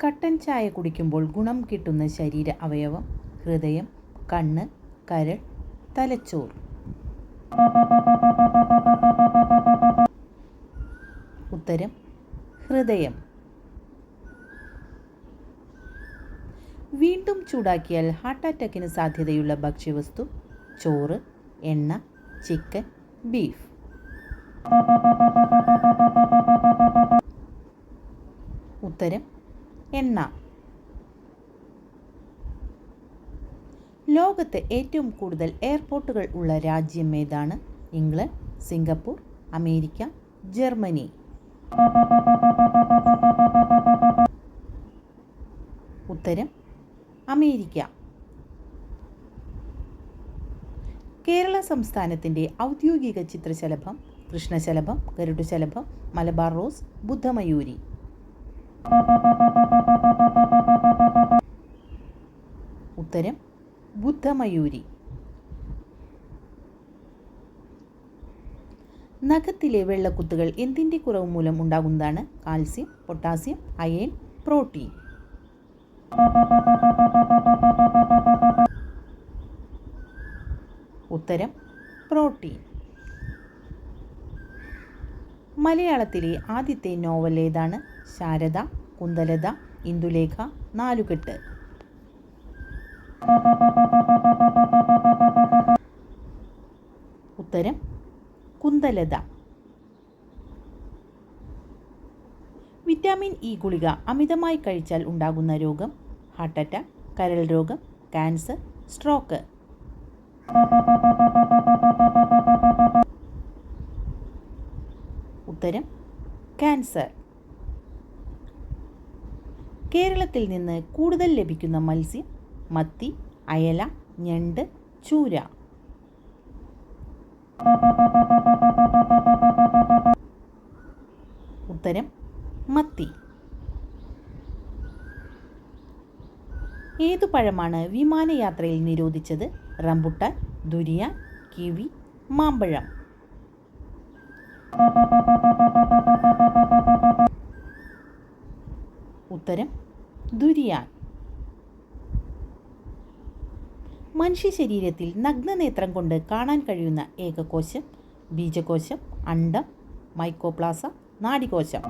കട്ടൻ ചായ കുടിക്കുമ്പോൾ ഗുണം കിട്ടുന്ന ശരീര അവയവം: ഹൃദയം, കണ്ണ്, കരൾ, തലച്ചോർ. ഉത്തരം ഹൃദയം. വീണ്ടും ചൂടാക്കിയാൽ ഹാർട്ട് അറ്റാക്കിന് സാധ്യതയുള്ള ഭക്ഷ്യവസ്തു: ചോറ്, എണ്ണ, ചിക്കൻ, ബീഫ്. ഉത്തരം എണ്ണ. ലോകത്ത് ഏറ്റവും കൂടുതൽ എയർപോർട്ടുകൾ ഉള്ള രാജ്യം ഏതാണ്? England, Singapore, America, Germany. ഉത്തരം അമേരിക്ക. കേരള സംസ്ഥാനത്തിൻ്റെ ഔദ്യോഗിക ചിത്രശലഭം: കൃഷ്ണശലഭം, ഗരുഡശലഭം, മലബാർ റോസ്, ബുദ്ധമയൂരി. ഉത്തരം ബുദ്ധമയൂരി. നഖത്തിലെ വെള്ളക്കുത്തുകൾ എന്തിൻ്റെ കുറവ് മൂലം ഉണ്ടാകുന്നതാണ്? Calcium, potassium, iron, protein. ഉത്തരം പ്രോട്ടീൻ. മലയാളത്തിലെ ആദ്യത്തെ നോവൽ ഏതാണ്? ശാരദ, കുന്തലത, ഇന്ദുലേഖ, നാലുകെട്ട്. ഉത്തരം കുന്തലത. വിറ്റാമിൻ ഇ ഗുളിക അമിതമായി കഴിച്ചാൽ ഉണ്ടാകുന്ന രോഗം: ഹാർട്ട് അറ്റാക്ക്, കരൾ രോഗം, ക്യാൻസർ, സ്ട്രോക്ക്. ഉത്തരം ക്യാൻസർ. കേരളത്തിൽ നിന്ന് കൂടുതൽ ലഭിക്കുന്ന മത്സ്യം: മത്തി, അയല, ഞണ്ട്, ചൂര. ഉത്തരം മത്തി. ഏതു പഴമാണ് വിമാനയാത്രയിൽ നിരോധിച്ചത്? റംബുട്ടാൻ, ദുരിയാൻ, കിവി, മാമ്പഴം. ഉത്തരം ദുരിയാൻ. മനുഷ്യ ശരീരത്തിൽ നഗ്നനേത്രം കൊണ്ട് കാണാൻ കഴിയുന്ന ഏകകോശം: ബീജകോശം, അണ്ഡം, മൈക്കോപ്ലാസ, നാഡികോശം.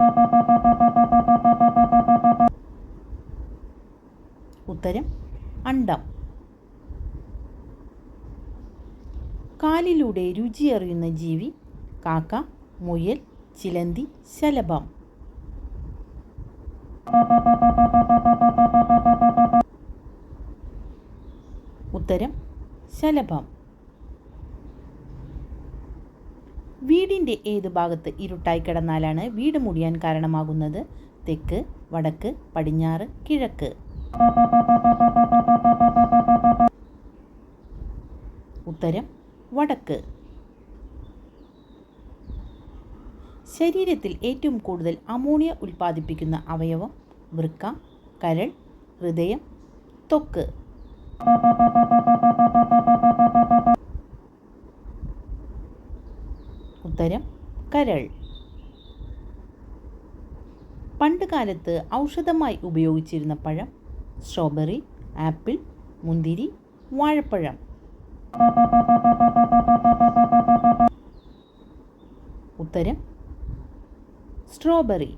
ഉത്തരം അണ്ഡം. കാലിലൂടെ രുചിയറിയുന്ന ജീവി: കാക്ക, മുയൽ, ചിലന്തി, ശലഭം. ഉത്തരം ശലഭം. വീടിൻ്റെ ഏത് ഭാഗത്ത് ഇരുട്ടായി കിടന്നാലാണ് വീട് മുടിയാൻ കാരണമാകുന്നത്? തെക്ക്, വടക്ക്, പടിഞ്ഞാറ്, കിഴക്ക്. ഉത്തരം വടക്ക്. ശരീരത്തിൽ ഏറ്റവും കൂടുതൽ അമോണിയ ഉൽപ്പാദിപ്പിക്കുന്ന അവയവം: വൃക്ക, കരൾ, ഹൃദയം, ത്വക്ക്. ഉത്തരം കരൾ. പണ്ട് കാലത്ത് ഔഷധമായി ഉപയോഗിച്ചിരുന്ന പഴം: സ്ട്രോബെറി, ആപ്പിൾ, മുന്തിരി, വാഴപ്പഴം. ഉത്തരം സ്ട്രോബെറി.